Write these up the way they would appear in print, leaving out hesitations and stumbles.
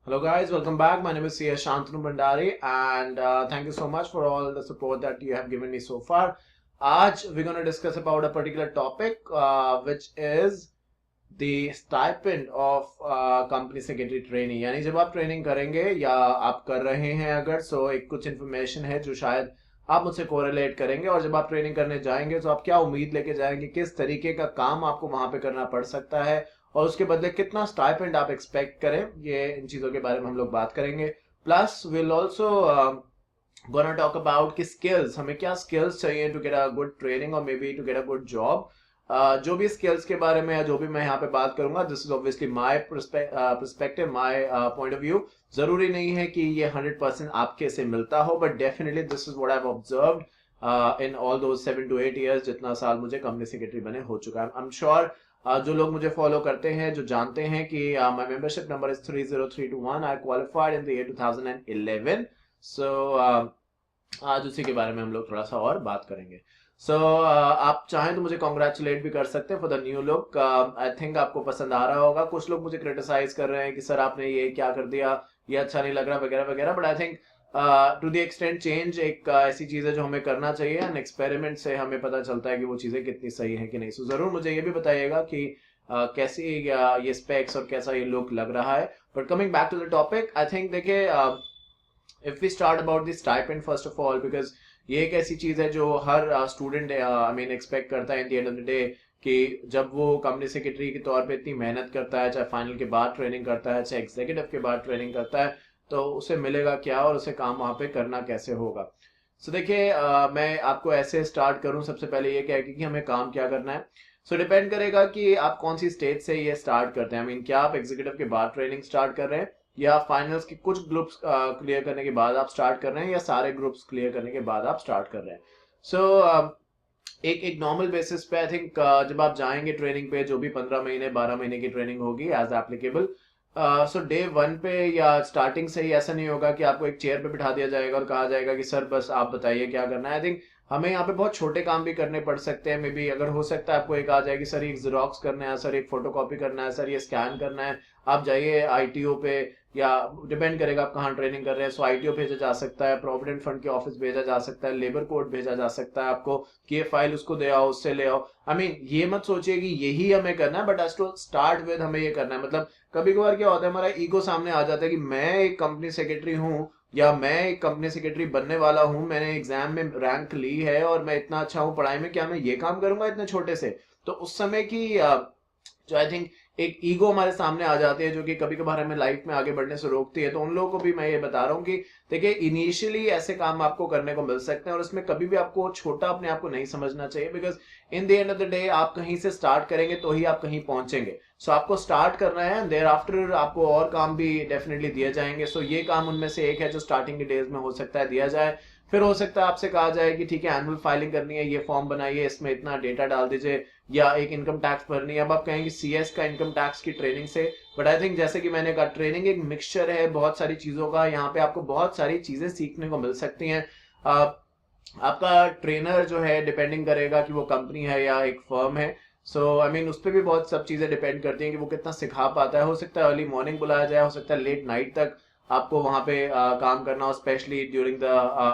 Hello guys, welcome back. My name is CS Shantanu Bhandari and thank you so much for all the support that you have given me so far. आज we're going to discuss about a particular topic which is the stipend of company secretary trainee. यानी जब आप training करेंगे या आप कर रहे हैं अगर एक कुछ इन्फॉर्मेशन है जो शायद आप मुझसे कोरिलेट करेंगे और जब आप ट्रेनिंग करने जाएंगे तो आप क्या उम्मीद लेके जाएंगे, किस तरीके का काम आपको वहां पे करना पड़ सकता है और उसके बदले कितना स्टाइपेंड आप एक्सपेक्ट करें, ये इन चीजों के बारे में हम लोग बात करेंगे. Plus will also gonna talk about कि स्किल्स, हमें क्या स्किल्स चाहिए to get a good training और maybe to get a good job. जो भी स्किल्स के बारे में या जो भी मैं यहाँ पे बात करूंगा, this is obviously my perspective, my point of view. जरूरी नहीं है कि ये 100% आपके से मिलता हो, but definitely this is what I have observed in all those 7 to 8 years, जितना साल मुझे कंपनी सेक्रेटरी बने हो चुका है. आई एम श्योर जो लोग मुझे फॉलो करते हैं, जो जानते हैं कि my membership number is 30321. I qualified in the year 2011. सो आज उसी के बारे में हम लोग थोड़ा सा और बात करेंगे. आप चाहें तो मुझे कॉन्ग्रेचुलेट भी कर सकते हैं for the new look. I think आपको पसंद आ रहा होगा. कुछ लोग मुझे क्रिटिसाइज कर रहे हैं कि सर आपने ये क्या कर दिया, ये अच्छा नहीं लग रहा वगैरह वगैरह, but I think to the extent change एक ऐसी चीज है जो हमें करना चाहिए एंड एक्सपेरिमेंट से हमें पता चलता है कि वो चीजें कितनी सही है कि नहीं. सो जरूर मुझे ये भी बताइएगा कि कैसी ये स्पेक्स और कैसा ये लुक लग रहा है. But coming back to the topic, I think देखिए, if we start about the stipend first of all, because ये एक ऐसी चीज है जो हर स्टूडेंट आई मीन एक्सपेक्ट करता है in the end of the day कि जब वो कंपनी सेक्रेटरी के तौर पे इतनी मेहनत करता है, चाहे फाइनल के बाद ट्रेनिंग करता है, चाहे एग्जीक्यूटिव के बाद ट्रेनिंग करता है, तो उसे मिलेगा क्या और उसे काम वहां पे करना कैसे होगा. देखिए, मैं आपको ऐसे स्टार्ट करूं. सबसे पहले ये क्या है कि हमें काम क्या करना है. डिपेंड करेगा कि आप कौन सी स्टेज से ये स्टार्ट करते हैं. आई मीन क्या आप एग्जीक्यूटिव के बाद ट्रेनिंग स्टार्ट कर रहे हैं या फाइनल्स के कुछ ग्रुप्स क्लियर करने के बाद आप स्टार्ट कर रहे हैं या सारे ग्रुप्स क्लियर करने के बाद आप स्टार्ट कर रहे हैं. एक नॉर्मल बेसिस पे आई थिंक जब आप जाएंगे ट्रेनिंग पे, जो भी 15 महीने 12 महीने की ट्रेनिंग होगी एज एप्लीकेबल, डे वन पे या स्टार्टिंग से ही ऐसा नहीं होगा कि आपको एक चेयर पे बिठा दिया जाएगा और कहा जाएगा कि सर बस आप बताइए क्या करना है. आई थिंक हमें यहाँ पे बहुत छोटे काम भी करने पड़ सकते हैं. मे बी अगर हो सकता है आपको एक आ जाएगी, सर एक जेरोक्स करना है, सर एक फोटोकॉपी करना है, सर ये स्कैन करना है, आप जाइए आईटीओ पे, या डिपेंड करेगा आप कहाँ ट्रेनिंग कर रहे हैं. आईटीओ भेजा जा सकता है, प्रोविडेंट फंड के ऑफिस भेजा जा सकता है, लेबर कोड भेजा जा सकता है आपको कि ये फाइल उसको दे आओ, उससे ले आओ. आई मीन ये मत सोचिए कि यही हमें करना है, but as to start with हमें ये करना है. मतलब कभी कभार क्या होता है, हमारा ईगो सामने आ जाता है कि मैं एक कंपनी सेक्रेटरी हूँ या मैं एक कंपनी सेक्रेटरी बनने वाला हूं, मैंने एग्जाम में रैंक ली है और मैं इतना अच्छा हूं पढ़ाई में, क्या मैं ये काम करूंगा इतने छोटे से. तो उस समय की जो आई थिंक एक ईगो हमारे सामने आ जाती है जो कि कभी कभार हमें लाइफ में आगे बढ़ने से रोकती है. तो उन लोगों को भी मैं ये बता रहा हूँ कि देखिए, इनिशियली ऐसे काम आपको करने को मिल सकते हैं और इसमें कभी भी आपको छोटा अपने आप को नहीं समझना चाहिए, because in the end of the day आप कहीं से स्टार्ट करेंगे तो ही आप कहीं पहुंचेंगे. आपको स्टार्ट करना है, देयर आफ्टर आपको और काम भी डेफिनेटली दिए जाएंगे. ये काम उनमें से एक है जो स्टार्टिंग के डेज में हो सकता है दिया जाए. फिर हो सकता है आपसे कहा जाए कि ठीक है एनुअल फाइलिंग करनी है, ये फॉर्म बनाइए, इसमें इतना डेटा डाल दीजिए, या एक इनकम टैक्स भरनी है. अब आप कहेंगे सीएस का इनकम टैक्स की ट्रेनिंग से, बट आई थिंक जैसे कि मैंने कहा, ट्रेनिंग एक मिक्सचर है बहुत सारी चीजों का. यहाँ पे आपको बहुत सारी चीजें सीखने को मिल सकती हैं. आपका ट्रेनर जो है डिपेंडिंग करेगा कि वो कंपनी है या एक फर्म है. आई मीन उस पर भी बहुत सब चीजें डिपेंड करती हैं कि वो कितना सिखा पाता है. हो सकता है अर्ली मॉर्निंग बुलाया जाए, हो सकता है लेट नाइट तक आपको वहां पे काम करना हो, specially during the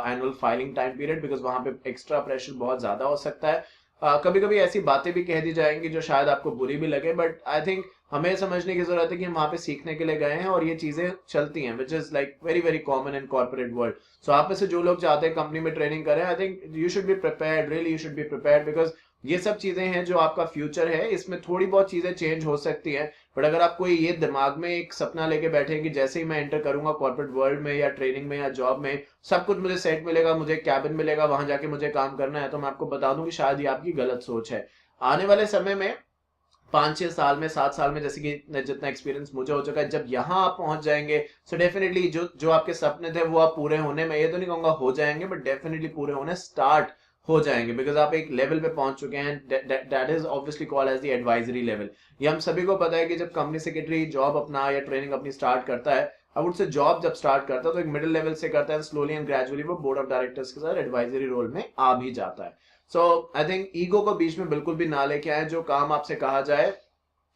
annual filing time period, because वहां पे एक्स्ट्रा प्रेशर बहुत ज्यादा हो सकता है. कभी कभी ऐसी बातें भी कह दी जाएंगी जो शायद आपको बुरी भी लगे, बट आई थिंक हमें समझने की जरूरत है कि हम वहां पे सीखने के लिए गए हैं और ये चीजें चलती हैं, which is like very very common in corporate world. आप में से जो लोग चाहते हैं कंपनी में ट्रेनिंग करें, I think you should be prepared, really you should be prepared, because ये सब चीजें हैं जो आपका फ्यूचर है. इसमें थोड़ी बहुत चीजें चेंज हो सकती हैं, बट अगर आप कोई ये दिमाग में एक सपना लेके बैठे कि जैसे ही मैं एंटर करूंगा कॉर्पोरेट वर्ल्ड में या ट्रेनिंग में या जॉब में सब कुछ मुझे सेट मिलेगा, मुझे कैबिन मिलेगा, वहां जाके मुझे काम करना है, तो मैं आपको बता दूं कि शायद ये आपकी गलत सोच है. आने वाले समय में 5-6 साल में 7 साल में, जैसे कि जितना एक्सपीरियंस मुझे हो चुका है, जब यहाँ आप पहुंच जाएंगे, डेफिनेटली जो जो आपके सपने थे वो आप पूरे होने में, ये तो नहीं कहूंगा हो जाएंगे, बट डेफिनेटली पूरे होने स्टार्ट हो जाएंगे, बिकॉज आप एक लेवल पे पहुंच चुके हैं. That is obviously called as the advisory level. ये हम सभी को पता है कि जब कंपनी सेक्रेटरी जॉब अपना या ट्रेनिंग अपनी स्टार्ट करता है, अब उससे जॉब जब स्टार्ट करता है तो एक मिडिल लेवल से करता है, स्लोली एंड ग्रेजुअली वो बोर्ड ऑफ डायरेक्टर्स के साथ एडवाइजरी रोल में आ भी जाता है. आई थिंक ईगो को बीच में बिल्कुल भी ना लेके आए. जो काम आपसे कहा जाए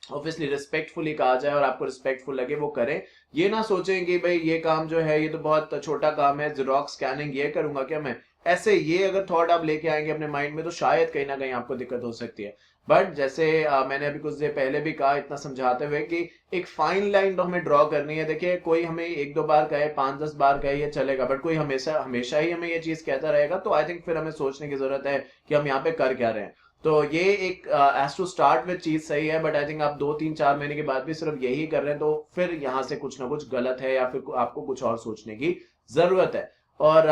ऑब्वियसली रिस्पेक्टफुली कहा जाए और आपको रिस्पेक्टफुल लगे वो करें। ये ना सोचें कि भाई ये काम जो है ये तो बहुत छोटा काम है, जेरोक्स स्कैनिंग ये करूंगा क्या मैं, ऐसे ये अगर थॉट आप लेके आएंगे अपने माइंड में तो शायद कहीं ना कहीं आपको दिक्कत हो सकती है। बट जैसे मैंने अभी कुछ देर पहले भी कहा इतना समझाते हुए कि एक फाइन लाइन तो हमें ड्रॉ करनी है। देखिए कोई हमें एक दो बार कहे, 5-10 बार कहे ये चलेगा, बट कोई हमेशा हमेशा ही हमें ये चीज कहता रहेगा तो आई थिंक फिर हमें सोचने की जरूरत है कि हम यहाँ पे कर क्या रहे हैं। तो ये एक एज टू स्टार्ट विद चीज सही है, बट आई थिंक आप 2-3-4 महीने के बाद भी सिर्फ यही कर रहे हैं तो फिर यहाँ से कुछ ना कुछ गलत है या फिर आपको कुछ और सोचने की जरूरत है। और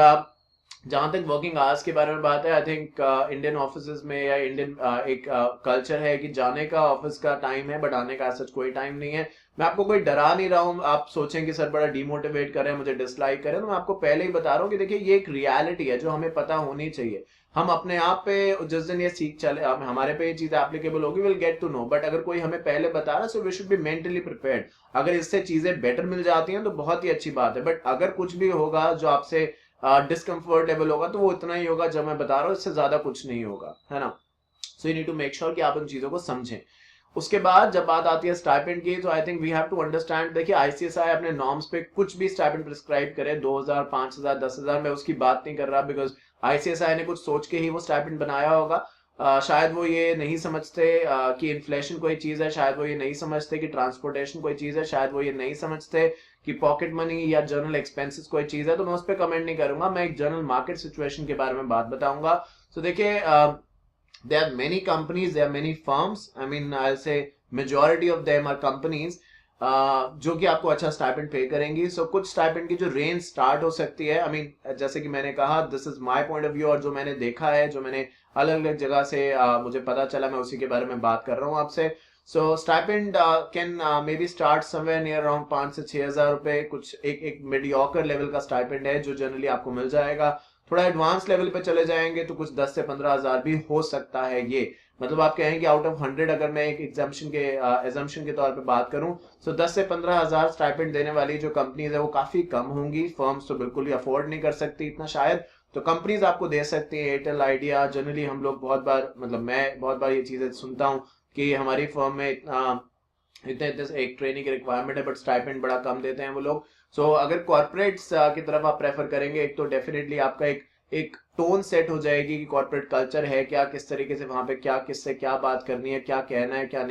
जहां तक वर्किंग आवर्स के बारे में बात है, आई थिंक इंडियन ऑफिस में या इंडियन एक कल्चर है कि जाने का ऑफिस का टाइम है बट आने का सच कोई टाइम नहीं है। मैं आपको कोई डरा नहीं रहा हूँ, आप सोचें कि सर बड़ा डिमोटिवेट कर रहे हैं, मुझे डिसलाइक करें, तो मैं आपको पहले ही बता रहा हूँ कि देखिए ये एक रियलिटी है जो हमें पता होनी चाहिए। हम अपने आप पे जिस दिन ये सीख चले हमारे पे ये चीज एप्लीकेबल होगी, will get to know. But अगर कोई हमें पहले बता रहा है so we should be mentally prepared. अगर इससे चीजें बेटर मिल जाती हैं तो बहुत ही अच्छी बात है, बट अगर कुछ भी होगा जो आपसे डिस्कम्फर्ट लेवल होगा तो वो इतना ही होगा जब मैं बता रहा हूँ, इससे ज्यादा कुछ नहीं होगा, है ना। So you need to make sure कि आप उन चीजों को समझें। उसके बाद जब बात आती है स्टाइपेंड की, तो I think we have to understand, देखिए आईसीएसआई अपने नॉर्म्स पे कुछ भी स्टाइपेंड प्रिस्क्राइब करे, 2000, 5000, 10,000, मैं उसकी बात नहीं कर रहा बिकॉज आईसीएसआई ने कुछ सोच के ही वो स्टाइपेंड बनाया होगा। शायद वो ये नहीं समझते कि इन्फ्लेशन कोई चीज है, शायद वो ये नहीं समझते कि ट्रांसपोर्टेशन कोई चीज है, शायद वो ये नहीं समझते कि पॉकेट मनी या जनरल एक्सपेंसेस कोई चीज है। तो मैं उस पर कमेंट नहीं करूंगा, मैं एक जनरल मार्केट सिचुएशन के बारे में बात बताऊंगा। तो देखिए there are many companies, there are many firms, I mean I'll say majority of them are companies जो कि आपको अच्छा स्टाइपेंड पे करेंगी। सो कुछ स्टाइपेंड की जो रेंज स्टार्ट हो सकती है, आई मीन जैसे कि मैंने कहा this is my point of view और जो मैंने देखा है, जो मैंने अलग अलग जगह से मुझे पता चला, मैं उसी के बारे में बात कर रहा हूँ आपसे। So stipend can maybe start somewhere near around 5 से 6 हजार रुपए। कुछ एक मीडियोकर लेवल का स्टाइपेंड है जो जनरली आपको मिल जाएगा। थोड़ा एडवांस लेवल पे चले जाएंगे तो कुछ 10 से 15 हजार भी हो सकता है। ये मतलब आप कहेंगे कि आउट ऑफ 100 अगर मैं एक एग्जाम्पशन के तौर पे बात करूं तो 10 से 15 हजार स्टाइपेंड देने वाली जो कंपनीज है वो काफी कम होंगी। फर्म्स तो बिल्कुल ही अफोर्ड नहीं कर सकती इतना शायद, तो कंपनीज आपको दे सकती है। एयरटेल, आइडिया, जनरली हम लोग बहुत बार, मतलब मैं बहुत बार ये चीजें सुनता हूँ कि हमारी फर्म में इतने एक ट्रेनिंग की रिक्वायरमेंट है बट स्टाइपेंड बड़ा कम देते हैं वो लोग। सो अगर कॉर्पोरेट्स की तरफ आप प्रेफर करेंगे, एक तो डेफिनेटली आपका एक टोन सेट हो जाएगी कि कॉर्पोरेट कल्चर है क्या, किस तरीके से वहां पे क्या, किससे क्या बात करनी है, क्या कहना है, क्या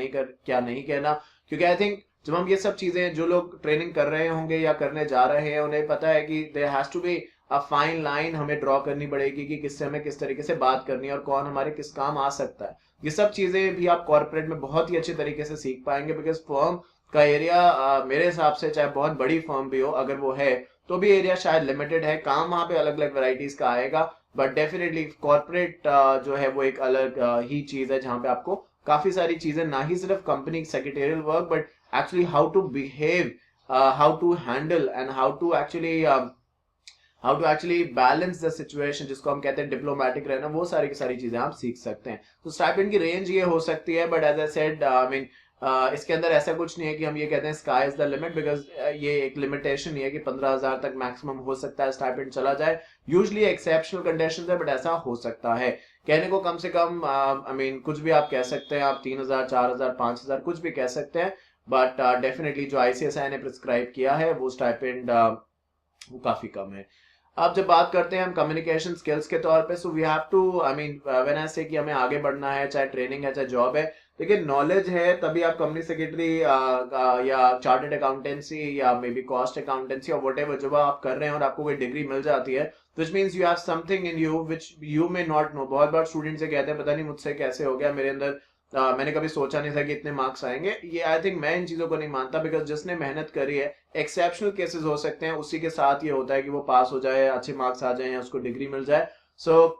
नहीं कहना। क्योंकि आई थिंक जब हम ये सब चीजें, जो लोग ट्रेनिंग कर रहे होंगे या करने जा रहे हैं, उन्हें पता है कि there has to be a fine line हमें ड्रॉ करनी पड़ेगी कि किससे हमें किस तरीके से बात करनी है और कौन हमारे किस काम आ सकता है। ये सब चीजें भी आप कॉर्पोरेट में बहुत ही अच्छे तरीके से सीख पाएंगे बिकॉज फर्म का एरिया मेरे हिसाब से, चाहे बहुत बड़ी फर्म भी हो, अगर वो है तो भी एरिया शायद लिमिटेड है। काम वहां पे अलग अलग वैरायटीज का आएगा, बट डेफिनेटली कॉर्पोरेट जो है वो एक अलग ही चीज है जहां पे आपको काफी सारी चीजें, ना ही सिर्फ company secretarial work but actually how to behave, how to handle and how to actually balance the situation, जिसको हम कहते हैं डिप्लोमेटिक रहना, वो सारी की सारी चीजें आप सीख सकते हैं। तो स्टाइपेंड की रेंज ये हो सकती है, but as I said I mean इसके अंदर ऐसा कुछ नहीं है कि हम ये कहते हैं sky is the limit, because ये एक लिमिटेशन ही है कि 15,000 तक मैक्सिमम हो सकता है स्टाइपेंड चला जाए। यूजुअली एक्सेप्शनल कंडीशंस है बट ऐसा हो सकता है। कहने को कम से कम आई मीन कुछ भी आप कह सकते हैं, आप 3,000, 4,000, 5,000 कुछ भी कह सकते हैं, बट डेफिनेटली जो आईसीएसआई ने प्रिस्क्राइब किया है वो स्टाइपेंड वो काफी कम है। अब जब बात करते हैं हम कम्युनिकेशन स्किल्स के तौर पे, so we have to, I mean when I say कि हमें आगे बढ़ना है, चाहे ट्रेनिंग है चाहे जॉब है, लेकिन नॉलेज है तभी आप कंपनी सेक्रेटरी या चार्टर्ड अकाउंटेंसी या मे बी कॉस्ट अकाउंटेंसी और व्हाटएवर जब आप कर रहे हैं और आपको कोई डिग्री मिल जाती है, which means you have something in you which you may not know. बहुत बार स्टूडेंट से कहते हैं पता नहीं मुझसे कैसे हो गया, मेरे अंदर मैंने कभी सोचा नहीं था कि इतने मार्क्स आएंगे। ये आई थिंक मैं इन चीजों को नहीं मानता, बिकॉज जिसने मेहनत करी है, एक्सेप्शनल केसेस हो सकते हैं, उसी के साथ ये होता है कि वो पास हो जाए, अच्छे मार्क्स आ जाए या उसको डिग्री मिल जाए। सो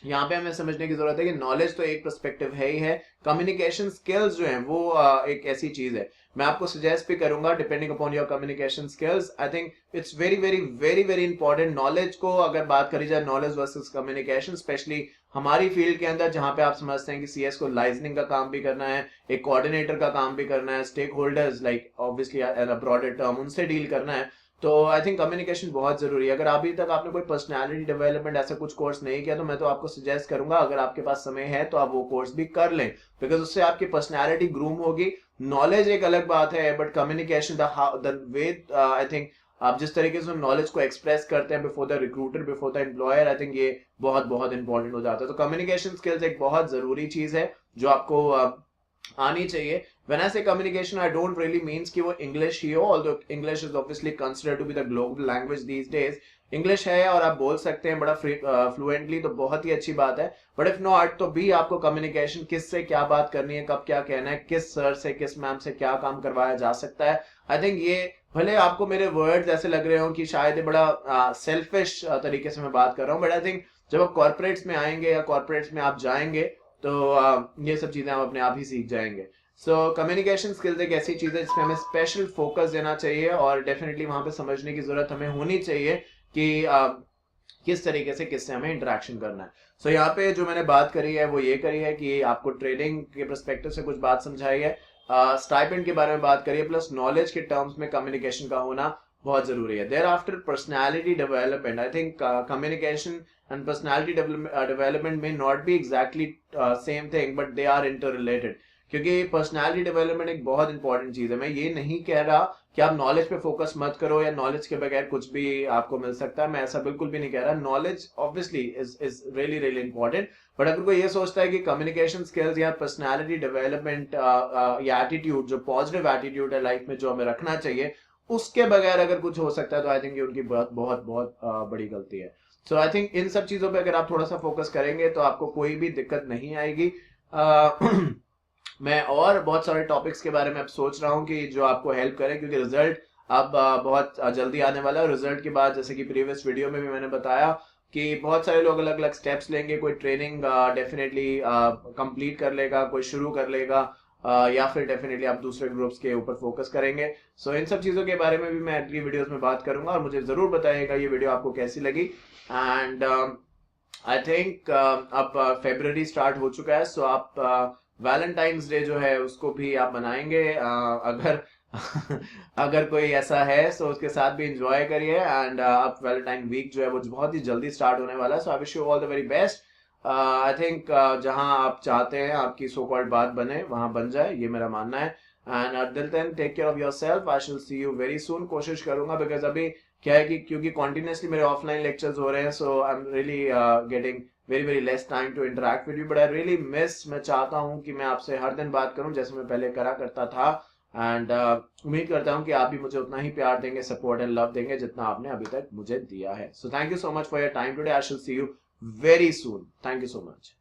यहाँ पे हमें समझने की जरूरत है कि नॉलेज तो एक पर्सपेक्टिव है ही है, कम्युनिकेशन स्किल्स जो है वो एक ऐसी चीज है। मैं आपको सजेस्ट भी करूंगा depending upon your communication skills, I think it's very very very very important. Knowledge को अगर बात करी जाए, नॉलेज वर्सेस कम्युनिकेशन, स्पेशली हमारी फील्ड के अंदर जहां पे आप समझते हैं कि सीएस को लाइजनिंग का काम भी करना है, एक कोऑर्डिनेटर का काम भी करना है, stakeholders like obviously broader term उनसे डील करना है, तो आई थिंक कम्युनिकेशन बहुत जरूरी है। अगर अभी तक आपने कोई पर्सनालिटी डेवलपमेंट ऐसा कुछ कोर्स नहीं किया तो मैं तो आपको सजेस्ट करूंगा, अगर आपके पास समय है तो आप वो कोर्स भी कर लें, बिकॉज उससे आपकी पर्सनालिटी ग्रूम होगी। नॉलेज एक अलग बात है, but communication the way I think आप जिस तरीके से नॉलेज को एक्सप्रेस करते हैं before the recruiter, before the employer, I think ये बहुत बहुत इंपॉर्टेंट हो जाता है। तो कम्युनिकेशन स्किल्स एक बहुत जरूरी चीज है जो आपको आनी चाहिए। When I say communication, I don't really means कि वो English ही हो, although English is obviously considered to be the global language these days. English है और आप बोल सकते हैं बड़ा फ्लुएंटली, तो बहुत ही अच्छी बात है। बट इफ नॉट तो भी आपको कम्युनिकेशन, किससे क्या बात करनी है, कब क्या कहना है, किस सर से किस मैम से क्या काम करवाया जा सकता है, आई थिंक ये भले आपको मेरे वर्ड्स ऐसे लग रहे हो कि शायद ये बड़ा सेल्फिश तरीके से मैं बात कर रहा हूँ, बट आई थिंक जब आप कॉर्पोरेट्स में आएंगे या कॉर्पोरेट्स में आप जाएंगे तो ये सब चीजें आप अपने आप ही सीख जाएंगे। सो कम्युनिकेशन स्किल्स एक ऐसी चीज है जिसमें हमें स्पेशल फोकस देना चाहिए और डेफिनेटली वहां पे समझने की जरूरत हमें होनी चाहिए कि किस तरीके से किससे हमें इंटरेक्शन करना है। सो यहाँ पे जो मैंने बात करी है वो ये करी है कि आपको ट्रेडिंग के पर्सपेक्टिव से कुछ बात समझाई है, स्टाइपेंड के बारे में बात करिए, प्लस नॉलेज के टर्म्स में कम्युनिकेशन का होना बहुत जरूरी है। Thereafter personality development, I think communication and personality development में not be exactly same thing, but they are interrelated, क्योंकि पर्सनालिटी डेवलपमेंट एक बहुत इंपॉर्टेंट चीज है। मैं ये नहीं कह रहा कि आप नॉलेज पे फोकस मत करो या नॉलेज के बगैर कुछ भी आपको मिल सकता है, मैं ऐसा बिल्कुल भी नहीं कह रहा। Knowledge obviously is really really important, but अगर कोई ये सोचता है कि कम्युनिकेशन स्किल्स या पर्सनालिटी डेवलपमेंट या एटीट्यूड, जो पॉजिटिव एटीट्यूड है लाइफ में जो हमें रखना चाहिए, उसके बगैर अगर कुछ हो सकता है, तो आई थिंक ये उनकी बहुत बहुत बहुत बड़ी गलती है। सो आई थिंक इन सब चीजों पे अगर आप थोड़ा सा फोकस करेंगे तो आपको कोई भी दिक्कत नहीं आएगी। मैं और बहुत सारे टॉपिक्स के बारे में अब सोच रहा हूँ कि जो आपको हेल्प करें, क्योंकि रिजल्ट अब बहुत जल्दी आने वाला है। रिजल्ट के बाद जैसे कि प्रीवियस वीडियो में भी मैंने बताया कि बहुत सारे लोग अलग अलग स्टेप्स लेंगे, कोई ट्रेनिंग डेफिनेटली कंप्लीट कर लेगा, कोई शुरू कर लेगा, या फिर डेफिनेटली आप दूसरे ग्रुप्स के ऊपर फोकस करेंगे। सो इन सब चीजों के बारे में भी मैं अगली वीडियोस में बात करूंगा और मुझे जरूर बताइएगा ये वीडियो आपको कैसी लगी। एंड आई थिंक अब फेब्रुअरी स्टार्ट हो चुका है, सो आप वैलेंटाइंस डे जो है उसको भी आप मनाएंगे, अगर अगर कोई ऐसा है सो उसके साथ भी एंजॉय करिए। एंड अब वैलेंटाइन वीक जो है वो बहुत ही जल्दी स्टार्ट होने वाला है, so I wish you all the very best. I think जहां आप चाहते हैं आपकी सो कॉल्ड बात बने वहां बन जाए, ये मेरा मानना है। And till then take care of yourself, I shall see you very soon. कोशिश करूंगा, बिकॉज अभी क्या है कि क्योंकि कॉन्टिन्यूसली मेरे ऑफलाइन लेक्चर्स हो रहे हैं, so I am really getting very very less time to interact with you, but I really miss, मैं चाहता हूं कि मैं आपसे हर दिन बात करूं जैसे मैं पहले करा करता था। एंड उम्मीद करता हूं कि आप भी मुझे उतना ही प्यार देंगे, सपोर्ट एंड लव देंगे जितना आपने अभी तक मुझे दिया है। So thank you so much for your time today, I shall see you very soon. Thank you so much.